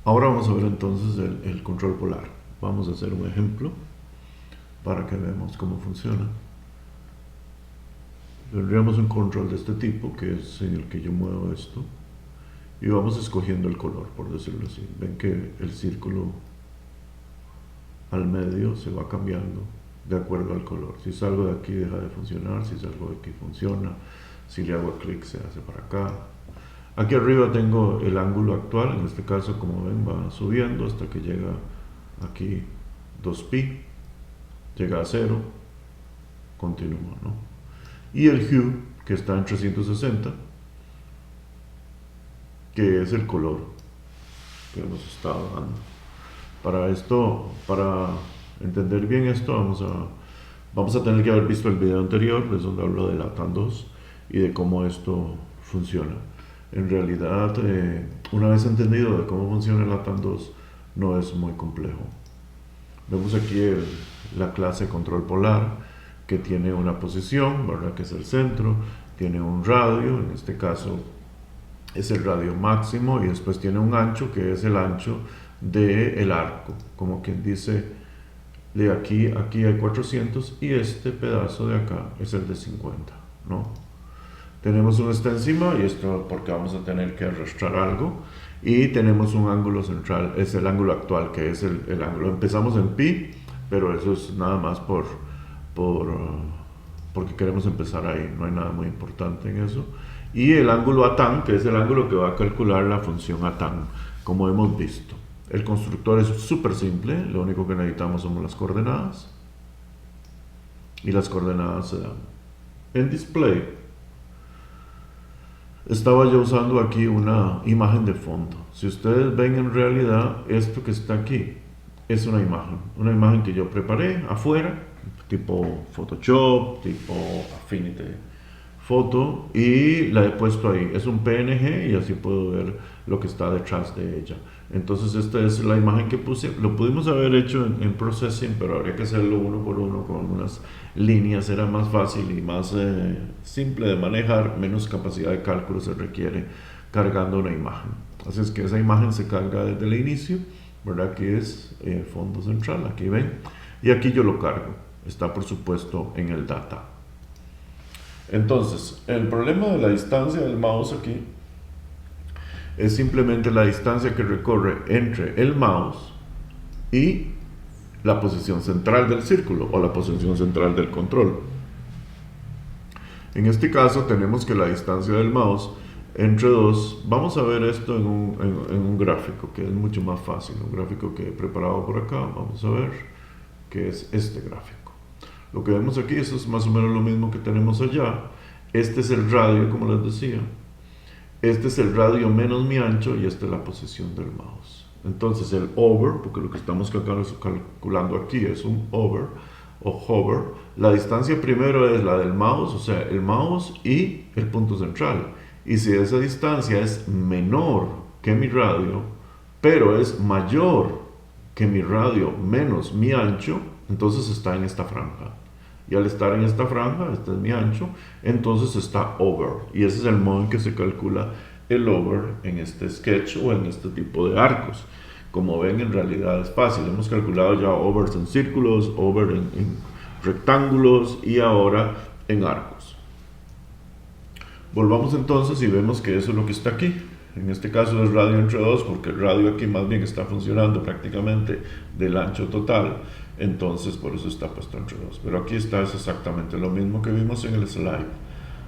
Ahora vamos a ver entonces el control polar. Vamos a hacer un ejemplo para que veamos cómo funciona. Tendríamos un control de este tipo, que es en el que yo muevo esto, y vamos escogiendo el color, por decirlo así. Ven que el círculo al medio se va cambiando de acuerdo al color. Si salgo de aquí deja de funcionar, si salgo de aquí funciona, si le hago clic se hace para acá. Aquí arriba tengo el ángulo actual, en este caso como ven va subiendo hasta que llega aquí 2pi, llega a 0, continúa, ¿no? Y el hue, que está en 360, que es el color que hemos estado dando. Para esto, para entender bien esto, vamos a tener que haber visto el video anterior, es donde hablo de LATAM 2 y de cómo esto funciona. En realidad, una vez entendido de cómo funciona el LATAM 2, no es muy complejo. Vemos aquí la clase control polar, que tiene una posición, ¿verdad? Que es el centro, tiene un radio, en este caso es el radio máximo, y después tiene un ancho, que es el ancho del arco, como quien dice, de aquí hay 400 y este pedazo de acá es el de 50, ¿no? Tenemos un está encima, y esto porque vamos a tener que arrastrar algo, y tenemos un ángulo central, es el ángulo actual, que es el ángulo. Empezamos en pi, pero eso es nada más porque queremos empezar ahí, no hay nada muy importante en eso. Y el ángulo ATAN, que es el ángulo que va a calcular la función ATAN, como hemos visto. El constructor es súper simple, lo único que necesitamos son las coordenadas, y las coordenadas se dan. En display, estaba yo usando aquí una imagen de fondo. Si ustedes ven, en realidad esto que está aquí es una imagen que yo preparé afuera, tipo Photoshop, tipo Affinity Photo, y la he puesto ahí. Es un PNG y así puedo ver lo que está detrás de ella. Entonces esta es la imagen que puse. Lo pudimos haber hecho en Processing, pero habría que hacerlo uno por uno con algunas líneas. Era más fácil y más simple de manejar, menos capacidad de cálculo se requiere cargando una imagen. Así es que esa imagen se carga desde el inicio, ¿verdad? Que es fondo central, aquí ven, y aquí yo lo cargo. Está por supuesto en el data. Entonces, el problema de la distancia del mouse aquí es simplemente la distancia que recorre entre el mouse y la posición central del círculo o la posición central del control. En este caso tenemos que la distancia del mouse entre dos, vamos a ver esto en un gráfico que es mucho más fácil, un gráfico que he preparado por acá, vamos a ver, que es este gráfico. Lo que vemos aquí, eso es más o menos lo mismo que tenemos allá. Este es el radio, como les decía. Este es el radio menos mi ancho y esta es la posición del mouse. Entonces el over, porque lo que estamos calculando aquí es un over o hover. La distancia primero es la del mouse, o sea, el mouse y el punto central. Y si esa distancia es menor que mi radio, pero es mayor que mi radio menos mi ancho, entonces está en esta franja. Y al estar en esta franja, este es mi ancho, entonces está over. Y ese es el modo en que se calcula el over en este sketch o en este tipo de arcos. Como ven, en realidad es fácil. Hemos calculado ya overs en círculos, over en rectángulos y ahora en arcos. Volvamos entonces y vemos que eso es lo que está aquí. En este caso es radio entre 2, porque el radio aquí más bien está funcionando prácticamente del ancho total, entonces por eso está puesto entre 2. Pero aquí está, es exactamente lo mismo que vimos en el slide.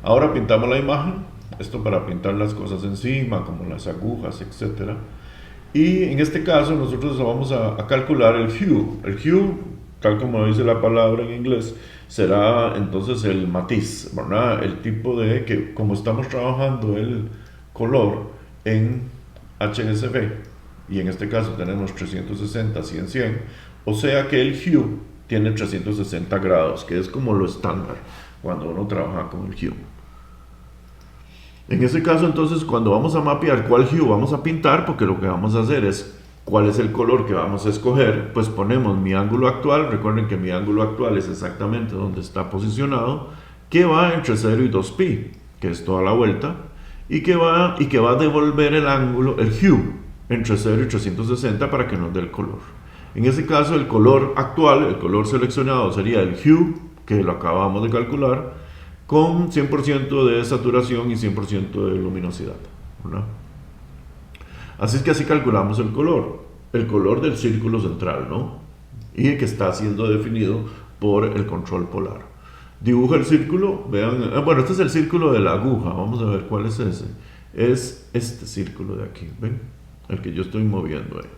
Ahora pintamos la imagen, esto para pintar las cosas encima, como las agujas, etc. Y en este caso nosotros vamos a calcular el hue. El hue, tal como dice la palabra en inglés, será entonces el matiz, ¿verdad? El tipo de que, como estamos trabajando el color en HSV, y en este caso tenemos 360, 100, 100, o sea que el hue tiene 360 grados, que es como lo estándar cuando uno trabaja con el hue. En ese caso entonces, cuando vamos a mapear cuál hue vamos a pintar, porque lo que vamos a hacer es cuál es el color que vamos a escoger, pues ponemos mi ángulo actual. Recuerden que mi ángulo actual es exactamente donde está posicionado, que va entre 0 y 2pi, que es toda la vuelta, y que va a devolver el ángulo, el hue, entre 0 y 360 para que nos dé el color. En ese caso, el color actual, el color seleccionado sería el hue, que lo acabamos de calcular, con 100% de saturación y 100% de luminosidad, ¿verdad? Así es que así calculamos el color del círculo central, ¿no? Y que está siendo definido por el control polar. Dibuja el círculo, vean, bueno, este es el círculo de la aguja, vamos a ver cuál es ese. Es este círculo de aquí, ¿ven? El que yo estoy moviendo ahí.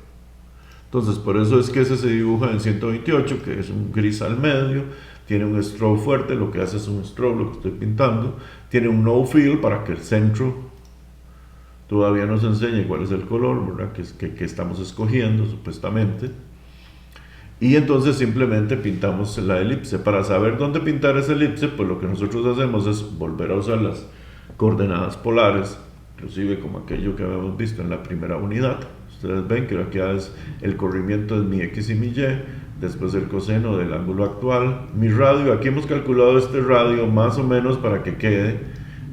Entonces, por eso es que ese se dibuja en 128, que es un gris al medio, tiene un strobe fuerte, lo que hace es un strobe, lo que estoy pintando, tiene un no fill para que el centro todavía nos enseñe cuál es el color, ¿verdad? Que estamos escogiendo, supuestamente. Y entonces simplemente pintamos la elipse. Para saber dónde pintar esa elipse, pues lo que nosotros hacemos es volver a usar las coordenadas polares, inclusive como aquello que habíamos visto en la primera unidad. Ustedes ven que aquí es el corrimiento de mi x y mi y, después el coseno del ángulo actual, mi radio. Aquí hemos calculado este radio más o menos para que quede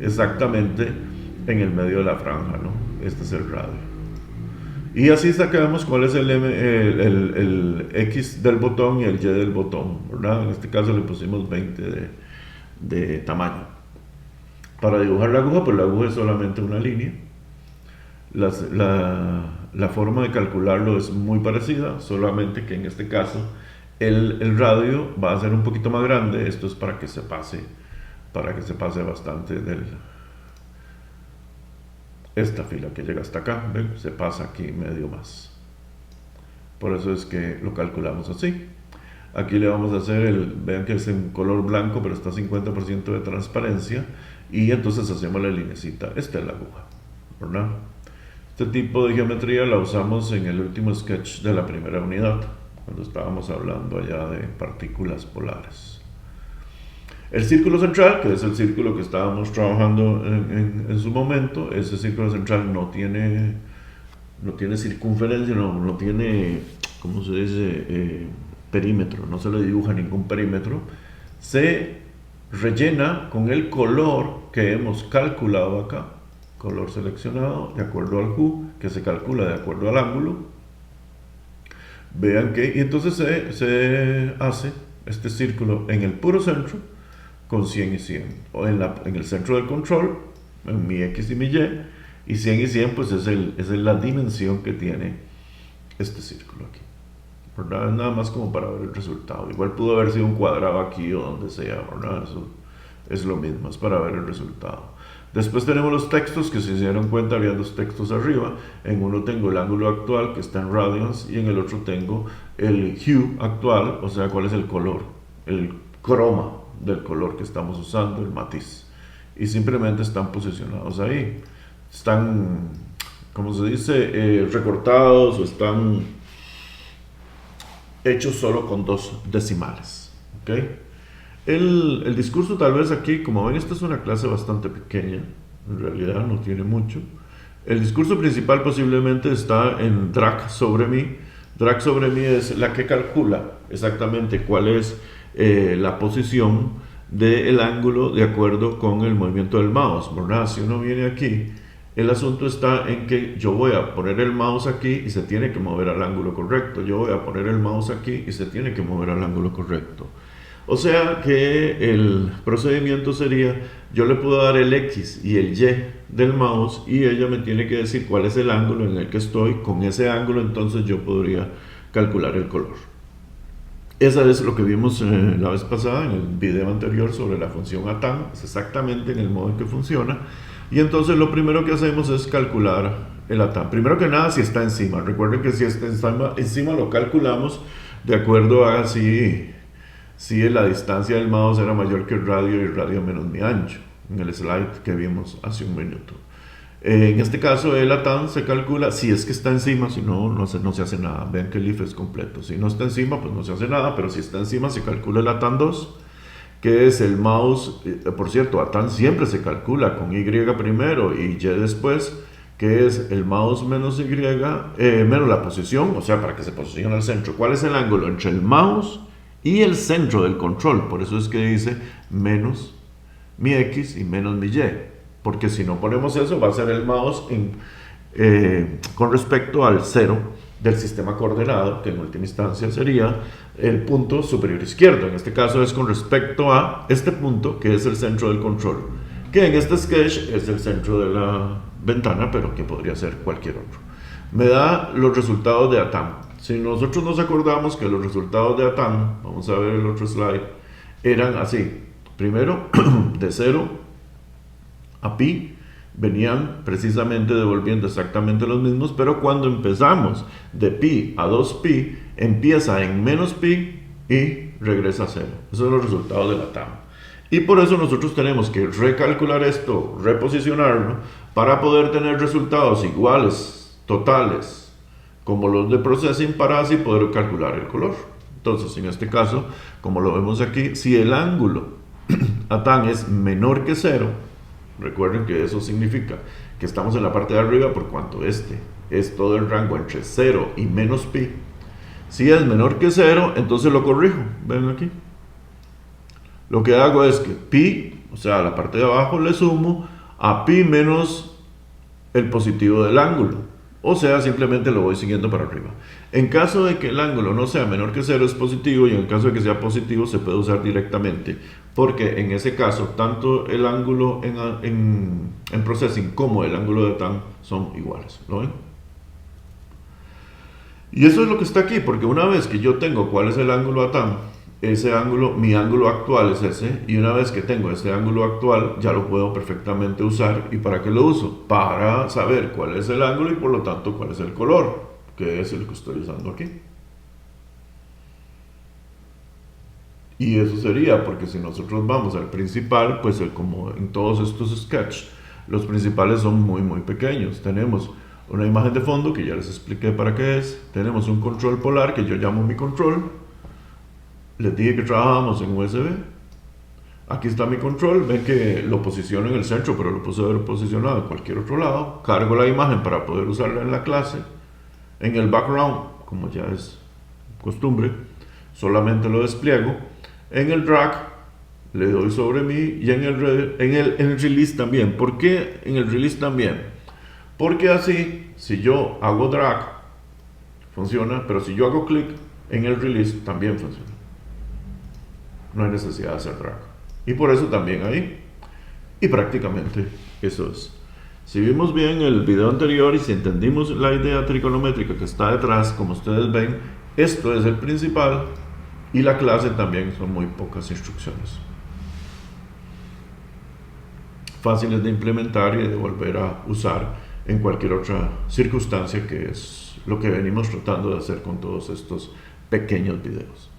exactamente en el medio de la franja, ¿no? Este es el radio. Y así sacamos cuál es el X del botón y el Y del botón, ¿verdad? En este caso le pusimos 20 de tamaño. Para dibujar la aguja, pues la aguja es solamente una línea. La forma de calcularlo es muy parecida, solamente que en este caso el radio va a ser un poquito más grande. Esto es para que se pase bastante esta fila que llega hasta acá, ¿ven? Se pasa aquí medio más. Por eso es que lo calculamos así. Aquí le vamos a hacer vean que es en color blanco, pero está 50% de transparencia. Y entonces hacemos la linecita. Esta es la aguja, ¿verdad? Este tipo de geometría la usamos en el último sketch de la primera unidad, cuando estábamos hablando allá de partículas polares. El círculo central, que es el círculo que estábamos trabajando en su momento, ese círculo central no tiene circunferencia, no tiene, ¿cómo se dice? Perímetro, no se le dibuja ningún perímetro. Se rellena con el color que hemos calculado acá, color seleccionado de acuerdo al hue, que se calcula de acuerdo al ángulo. Vean que, y entonces se hace este círculo en el puro centro, con 100 y 100, o en el centro del control, en mi X y mi Y 100 y 100 pues es la dimensión que tiene este círculo aquí, ¿verdad? Nada más como para ver el resultado. Igual pudo haber sido un cuadrado aquí o donde sea, ¿verdad? Eso es lo mismo, es para ver el resultado. Después tenemos los textos, que si se dieron cuenta había dos textos arriba. En uno tengo el ángulo actual, que está en radians, y en el otro tengo el hue actual, o sea, cuál es el color, el croma del color que estamos usando, el matiz, y simplemente están posicionados ahí, están, como se dice, recortados, o están hechos solo con dos decimales, ¿ok? El discurso tal vez aquí, como ven, esta es una clase bastante pequeña, en realidad no tiene mucho. El discurso principal posiblemente está en drag sobre mí. Drag sobre mí es la que calcula exactamente cuál es la posición del ángulo de acuerdo con el movimiento del mouse, ¿verdad? Si uno viene aquí, el asunto está en que yo voy a poner el mouse aquí y se tiene que mover al ángulo correcto. Yo voy a poner el mouse aquí y se tiene que mover al ángulo correcto. O sea que el procedimiento sería, yo le puedo dar el X y el Y del mouse y ella me tiene que decir cuál es el ángulo en el que estoy. Con ese ángulo entonces yo podría calcular el color. Esa es lo que vimos la vez pasada en el video anterior sobre la función ATAN, es exactamente en el modo en que funciona. Y entonces lo primero que hacemos es calcular el ATAN. Primero que nada, si está encima. Recuerden que si está encima lo calculamos de acuerdo a si la distancia del mouse era mayor que el radio y el radio menos mi ancho, en el slide que vimos hace un minuto. En este caso el ATAN se calcula si es que está encima, si no, no se hace nada. Vean que el if es completo. Si no está encima, pues no se hace nada, pero si está encima se calcula el ATAN 2, que es el mouse. Por cierto, ATAN siempre se calcula con Y primero y Y después, que es el mouse menos Y, menos la posición, o sea, para que se posicione al centro. ¿Cuál es el ángulo entre el mouse y el centro del control? Por eso es que dice menos mi X y menos mi Y. Porque si no ponemos eso, va a ser el mouse con respecto al 0 del sistema coordenado, que en última instancia sería el punto superior izquierdo. En este caso es con respecto a este punto, que es el centro del control, que en este sketch es el centro de la ventana, pero que podría ser cualquier otro. Me da los resultados de ATAM. Si nosotros nos acordamos que los resultados de ATAM, vamos a ver el otro slide, eran así. Primero, de 0 a pi, venían precisamente devolviendo exactamente los mismos, pero cuando empezamos de pi a 2pi, empieza en menos pi y regresa a 0. Esos son los resultados de la TAM. Y por eso nosotros tenemos que recalcular esto, reposicionarlo, para poder tener resultados iguales, totales, como los de processing, para así poder calcular el color. Entonces, en este caso, como lo vemos aquí, si el ángulo ATAM es menor que 0, recuerden que eso significa que estamos en la parte de arriba por cuanto este es todo el rango entre 0 y menos pi. Si es menor que 0, entonces lo corrijo. Ven aquí. Lo que hago es que pi, o sea, la parte de abajo le sumo a pi menos el positivo del ángulo. O sea, simplemente lo voy siguiendo para arriba. En caso de que el ángulo no sea menor que 0 es positivo, y en caso de que sea positivo se puede usar directamente, porque en ese caso tanto el ángulo en processing como el ángulo de TAM son iguales. ¿Lo ven? Y eso es lo que está aquí, porque una vez que yo tengo cuál es el ángulo ATAM, ese ángulo, mi ángulo actual es ese, y una vez que tengo ese ángulo actual, ya lo puedo perfectamente usar. ¿Y para qué lo uso? Para saber cuál es el ángulo y por lo tanto cuál es el color, que es el que estoy usando aquí. Y eso sería, porque si nosotros vamos al principal, pues como en todos estos sketches, los principales son muy pequeños. Tenemos una imagen de fondo, que ya les expliqué para qué es. Tenemos un control polar, que yo llamo mi control. Les dije que trabajábamos en USB. Aquí está mi control. Ven que lo posiciono en el centro, pero lo puse posicionado en cualquier otro lado. Cargo la imagen para poder usarla en la clase. En el background, como ya es costumbre, solamente lo despliego. En el drag le doy sobre mí, y en el release también. ¿Por qué en el release también? Porque así, si yo hago drag, funciona, pero si yo hago clic en el release, también funciona. No hay necesidad de hacer drag. Y por eso también ahí. Y prácticamente eso es. Si vimos bien el video anterior y si entendimos la idea trigonométrica que está detrás, como ustedes ven, esto es el principal, y la clase también son muy pocas instrucciones. Fáciles de implementar y de volver a usar en cualquier otra circunstancia, que es lo que venimos tratando de hacer con todos estos pequeños videos.